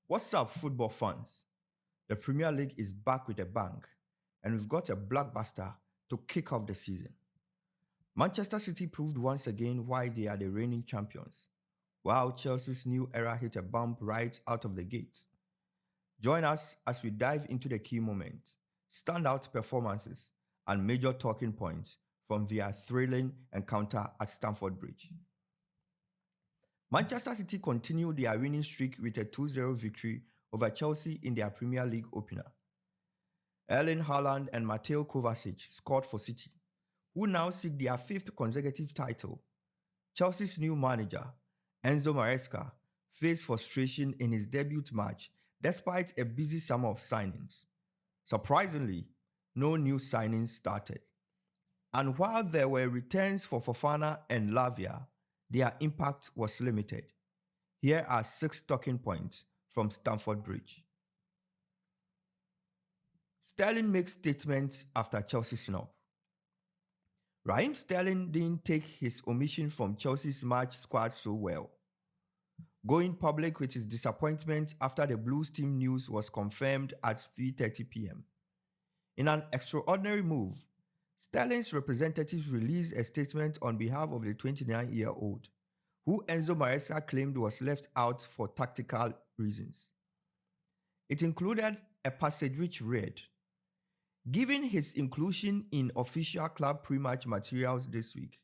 What's up, football fans? The Premier League is back with a bang, and we've got a blockbuster to kick off the season. Manchester City proved once again why they are the reigning champions, while Chelsea's new era hit a bump right out of the gate. Join us as we dive into the key moments, standout performances, and major talking points from their thrilling encounter at Stamford Bridge. Manchester City continued their winning streak with a 2-0 victory over Chelsea in their Premier League opener. Erling Haaland and Mateo Kovacic scored for City, who now seek their fifth consecutive title. Chelsea's new manager, Enzo Maresca, faced frustration in his debut match despite a busy summer of signings. Surprisingly, no new signings started. And while there were returns for Fofana and Lavia, their impact was limited. Here are 6 talking points from Stamford Bridge. Sterling makes statements after Chelsea snub. Raheem Sterling didn't take his omission from Chelsea's match squad so well, going public with his disappointment after the Blues team news was confirmed at 3:30 p.m. In an extraordinary move, Sterling's representatives released a statement on behalf of the 29-year-old, who Enzo Maresca claimed was left out for tactical reasons. It included a passage which read, "Given his inclusion in official club pre-match materials this week,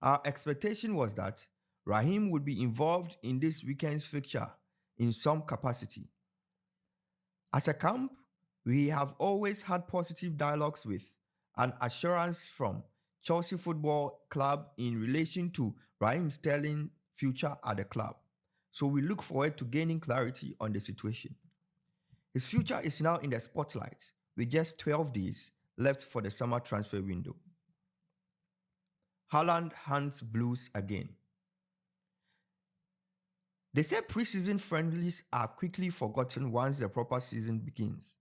our expectation was that Raheem would be involved in this weekend's fixture in some capacity. As a camp, we have always had positive dialogues with and assurance from Chelsea Football Club in relation to Raheem Sterling's future at the club, so we look forward to gaining clarity on the situation. His future is now in the spotlight, with just 12 days left for the summer transfer window." Haaland hunts Blues again. They say preseason friendlies are quickly forgotten once the proper season begins.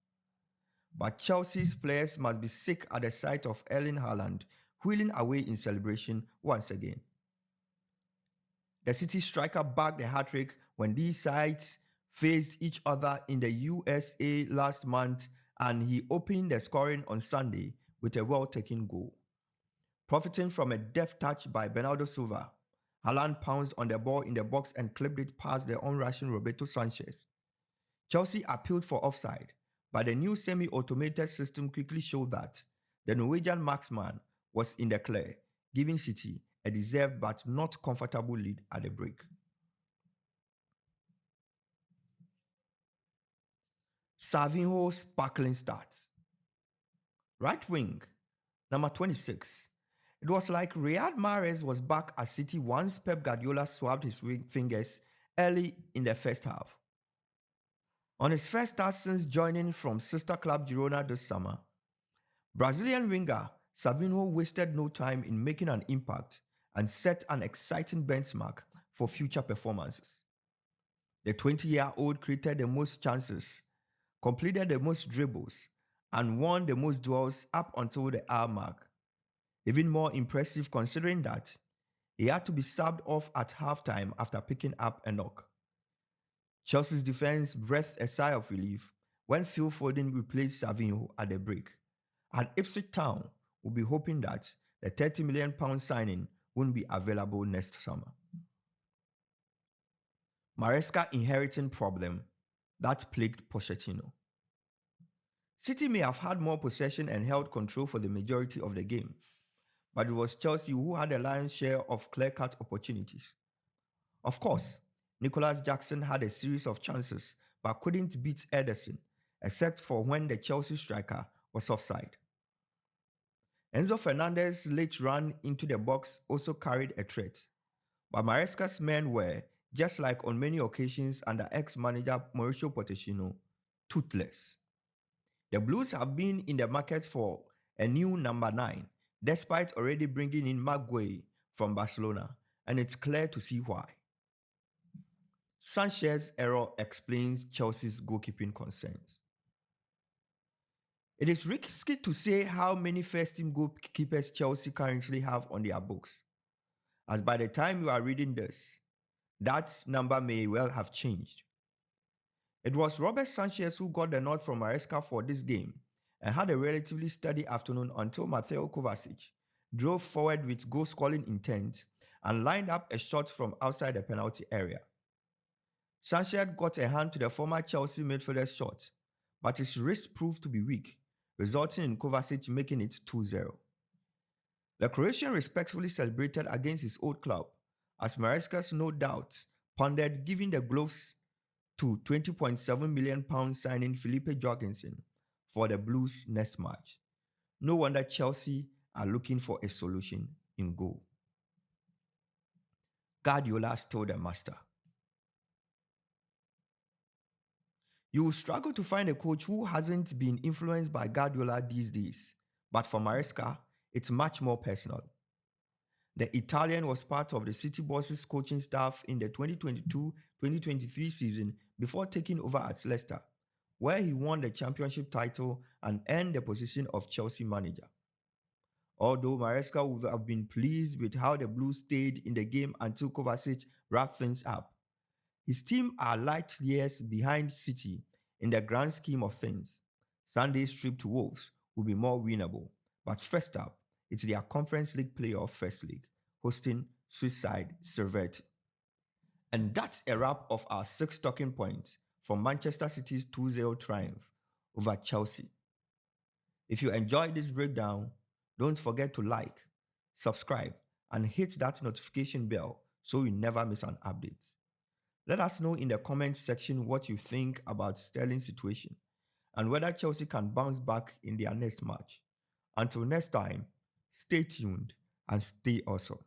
But Chelsea's players must be sick at the sight of Erling Haaland wheeling away in celebration once again. The City striker bagged a hat-trick when these sides faced each other in the USA last month, and he opened the scoring on Sunday with a well-taken goal. Profiting from a deft touch by Bernardo Silva, Haaland pounced on the ball in the box and clipped it past the onrushing Roberto Sanchez. Chelsea appealed for offside, but the new semi-automated system quickly showed that the Norwegian marksman was in the clear, giving City a deserved but not comfortable lead at the break. Savinho's sparkling start. Right wing, number 26. It was like Riyad Mahrez was back at City once Pep Guardiola swabbed his fingers early in the first half. On his first start since joining from sister club Girona this summer, Brazilian winger Savinho wasted no time in making an impact and set an exciting benchmark for future performances. The 20-year-old created the most chances, completed the most dribbles, and won the most duels up until the hour mark. Even more impressive considering that he had to be subbed off at halftime after picking up a knock. Chelsea's defense breathed a sigh of relief when Phil Foden replaced Savinho at the break, and Ipswich Town will be hoping that the £30 million signing won't be available next summer. Maresca inheriting problem that plagued Pochettino. City may have had more possession and held control for the majority of the game, but it was Chelsea who had a lion's share of clear-cut opportunities. Of course, Nicholas Jackson had a series of chances but couldn't beat Ederson, except for when the Chelsea striker was offside. Enzo Fernandez's late run into the box also carried a threat, but Maresca's men were, just like on many occasions under ex-manager Mauricio Pochettino, toothless. The Blues have been in the market for a new number 9, despite already bringing in Maguire from Barcelona, and it's clear to see why. Sanchez's error explains Chelsea's goalkeeping concerns. It is risky to say how many first-team goalkeepers Chelsea currently have on their books, as by the time you are reading this, that number may well have changed. It was Robert Sanchez who got the nod from Maresca for this game and had a relatively steady afternoon until Mateo Kovacic drove forward with goal-scoring intent and lined up a shot from outside the penalty area. Sanchez got a hand to the former Chelsea midfielder's shot, but his wrist proved to be weak, resulting in Kovacic making it 2-0. The Croatian respectfully celebrated against his old club, as Maresca's no doubt pondered giving the gloves to £20.7 million signing Felipe Jorgensen for the Blues next match. No wonder Chelsea are looking for a solution in goal. Guardiola still the master. You will struggle to find a coach who hasn't been influenced by Guardiola these days, but for Maresca, it's much more personal. The Italian was part of the City Boss's coaching staff in the 2022-2023 season before taking over at Leicester, where he won the championship title and earned the position of Chelsea manager. Although Maresca would have been pleased with how the Blues stayed in the game until Kovacic wrapped things up, his team are light years behind City in the grand scheme of things. Sunday's trip to Wolves will be more winnable, but first up, it's their Conference League playoff first league, hosting Swiss side Servette. And that's a wrap of our 6 talking points from Manchester City's 2-0 triumph over Chelsea. If you enjoyed this breakdown, don't forget to like, subscribe, and hit that notification bell so you never miss an update. Let us know in the comments section what you think about Sterling's situation and whether Chelsea can bounce back in their next match. Until next time, stay tuned and stay awesome.